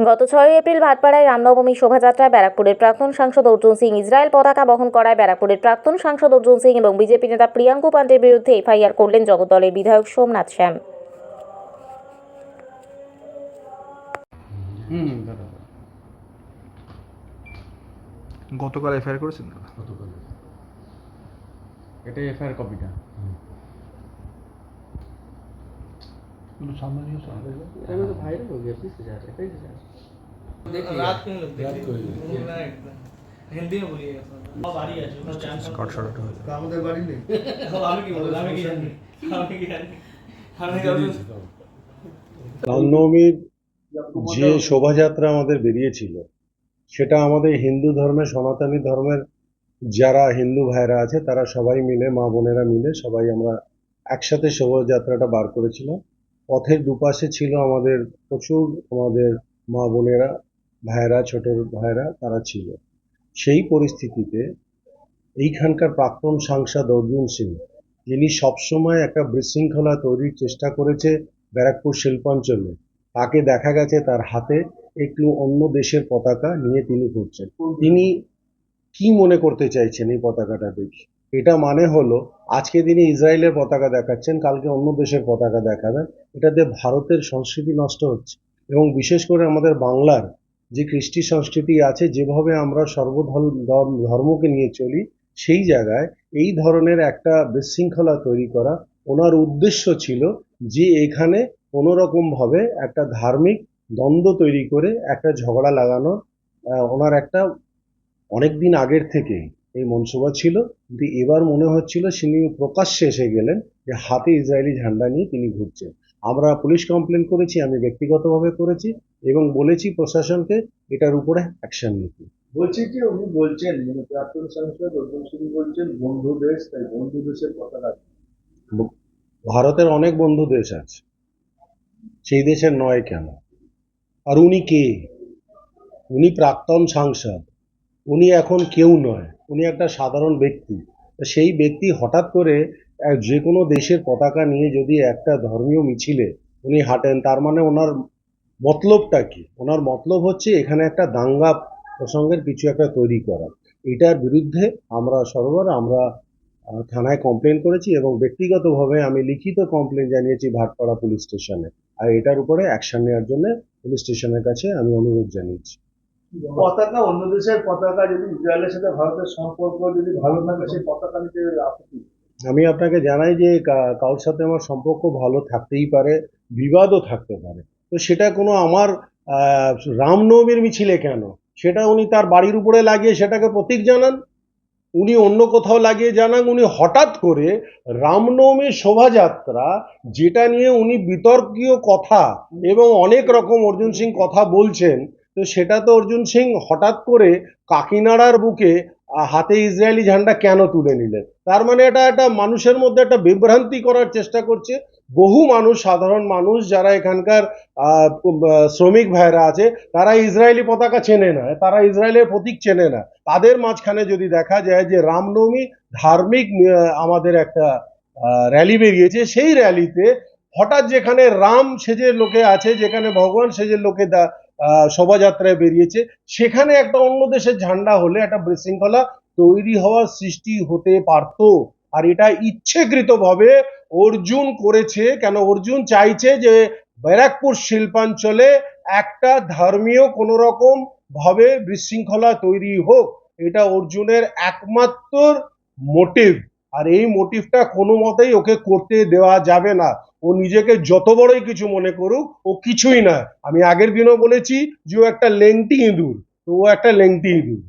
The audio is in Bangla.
গত 6 এপ্রিল ভাটপাড়ায় রামনবমী শোভাযাত্রায় ব্যারাকপুরের প্রাক্তন সাংসদ অর্জুন সিং ইসরায়েল পতাকা বহন করায় ব্যারাকপুরের প্রাক্তন সাংসদ অর্জুন সিং এবং বিজেপি নেতা প্রিয়াঙ্কু পান্ডের বিরুদ্ধে এফআইআর করলেন জগদ্দলের বিধায়ক সোমনাথ শ্যাম। গতকাল এফআইআর করেছেন দাদা? গতকাল এটাই এফআইআর কপিটা। सामने नहीं এটা তো ভাইরাল हो गया 20,000 21,000। रात में लोग रात को ही। हिंदी में बोलिए बारी আছে ওটা চান্স কাট শর্ট হয়ে যায়। আমাদের বাড়ি নেই। আমি কি বলবো আমি কি জানি রামনবমীর যে শোভাযাত্রা আমাদের বেরিয়েছিল সেটা আমাদের হিন্দু ধর্মের সনাতনী ধর্মের যারা হিন্দু ভাইরা আছে তারা সবাই মিলে মা বোনেরা মিলে সবাই আমরা একসাথে শোভাযাত্রাটা বার করেছিলাম। পথের দুপাশে ছিল আমাদের প্রচুর আমাদের মা বোনেরা ভাইরা ছোট ভাইরা তারা ছিল। সেই পরিস্থিতিতে এইখানকার প্রাক্তন সাংসদ অর্জুন সিং যিনি সবসময় একটা বিশৃঙ্খলা তৈরির চেষ্টা করেছে ব্যারাকপুর শিল্পাঞ্চলে, তাকে দেখা গেছে তার হাতে একটু অন্য দেশের পতাকা নিয়ে তিনি ঘুরছেন। তিনি কি মনে করতে চাইছেন এই পতাকাটা দেখে? এটা মানে হলো আজকে তিনি ইসরায়েলের পতাকা দেখাচ্ছেন, কালকে অন্য দেশের পতাকা দেখাবেন। এটাতে ভারতের সংস্কৃতি নষ্ট হচ্ছে এবং বিশেষ করে আমাদের বাংলার যে কৃষ্টি সংস্কৃতি আছে, যেভাবে আমরা ধর্মকে নিয়ে চলি, সেই জায়গায় এই ধরনের একটা বিশৃঙ্খলা তৈরি করা ওনার উদ্দেশ্য ছিল যে এখানে কোনো রকমভাবে একটা ধার্মিক দ্বন্দ্ব তৈরি করে একটা ঝগড়া লাগানো। ওনার একটা অনেক দিন আগের থেকেই এই মনসুবা ছিল, কিন্তু এবার মনে হচ্ছিল তিনি প্রকাশ্যে এসে গেলেন যে হাতে ইসরায়েলি ঝান্ডা নিয়ে তিনি ঘুরছেন। আমরা পুলিশ কমপ্লেন করেছি, আমি ব্যক্তিগতভাবে করেছি এবং বলেছি প্রশাসনকে এটার উপরে অ্যাকশন নিতে। বলছি কি উনি বলছেন মানে প্রাক্তন সাংসদ অর্জুন সিং বলছেন বন্ধু দেশ, তাই বন্ধু দেশের পতাকা। ভারতের অনেক বন্ধু দেশ আছে, সেই দেশের নয় কেন? আর উনি কে? উনি প্রাক্তন সাংসদ, উনি এখন কেউ নয়, উনি একটা সাধারণ ব্যক্তি। সেই ব্যক্তি হঠাৎ করে যে কোনো দেশের পতাকা নিয়ে যদি একটা ধর্মীয় মিছিলে উনি হাঁটেন, তার মানে ওনার মতলবটা কি? ওনার মতলব হচ্ছে এখানে একটা দাঙ্গা প্রসঙ্গের কিছু একটা তৈরি করা। এটার বিরুদ্ধে আমরা থানায় কমপ্লেন করেছি এবং ব্যক্তিগতভাবে আমি লিখিত কমপ্লেন জানিয়েছি ভাটপাড়া পুলিশ স্টেশনে। আর এটার উপরে অ্যাকশন নেওয়ার জন্য পুলিশ স্টেশনের কাছে আমি অনুরোধ জানিয়েছি। পতাকা অন্য দেশের পতাকা যদি ইসরায়েলের সাথে ভারতের সম্পর্ক যদি ভালো থাকে সেই পতাকা নিতে আপত্তি? আমি আপনাকে জানাই যে কারোর সাথে আমার সম্পর্ক ভালো থাকতেই পারে, বিবাদও থাকতে পারে, তো সেটা কোনো আমার রামনবমীর মিছিলে কেন? সেটা উনি তার বাড়ির উপরে লাগিয়ে সেটাকে প্রতীক জানান, উনি অন্য কোথাও লাগিয়ে জানান। উনি হঠাৎ করে রামনবমীর শোভাযাত্রা, যেটা নিয়ে উনি বিতর্কীয় কথা এবং অনেক রকম অর্জুন সিং কথা বলছেন, তো সেটা তো অর্জুন সিং হঠাৎ করে কাকিনাড়ার বুকে হাতে ইসরায়েলি ঝান্ডা কেন তুলে নিলেন? তার মানে এটা একটা মানুষের মধ্যে একটা বিভ্রান্তি করার চেষ্টা করছে। বহু মানুষ, সাধারণ মানুষ যারা এখানকার শ্রমিক ভাইরা আছে, তারা ইসরায়েলি পতাকা চেনে না, তারা ইসরায়েলের প্রতীক চেনে না। তাদের মাঝখানে যদি দেখা যায় যে রামনবমী ধার্মিক আমাদের একটা র্যালি বেরিয়েছে, সেই র্যালিতে হঠাৎ যেখানে রাম সেজে লোকে আছে, যেখানে ভগবান সেজে লোকে শোভাযাত্রায় বেরিয়েছে, সেখানে একটা অন্য দেশের ঝান্ডা হলে একটা বিশৃঙ্খলা তৈরি হওয়ার সৃষ্টি হতে পারত। আর এটা ইচ্ছেকৃতভাবে অর্জুন করেছে। কেন? অর্জুন চাইছে যে ব্যারাকপুর শিল্পাঞ্চলে একটা ধর্মীয় কোনো রকম ভাবে বিশৃঙ্খলা তৈরি হোক, এটা অর্জুনের একমাত্র মোটিভ। আর এই মোটিভটা কোনো মতেই ওকে করতে দেওয়া যাবে না। ও নিজেকে যত বড়ই কিছু মনে করুক, ও কিছুই না। আমি আগের দিনও বলেছি যে ও একটা লেংটি ইঁদুর, তো ও একটা লেংটি ইঁদুর।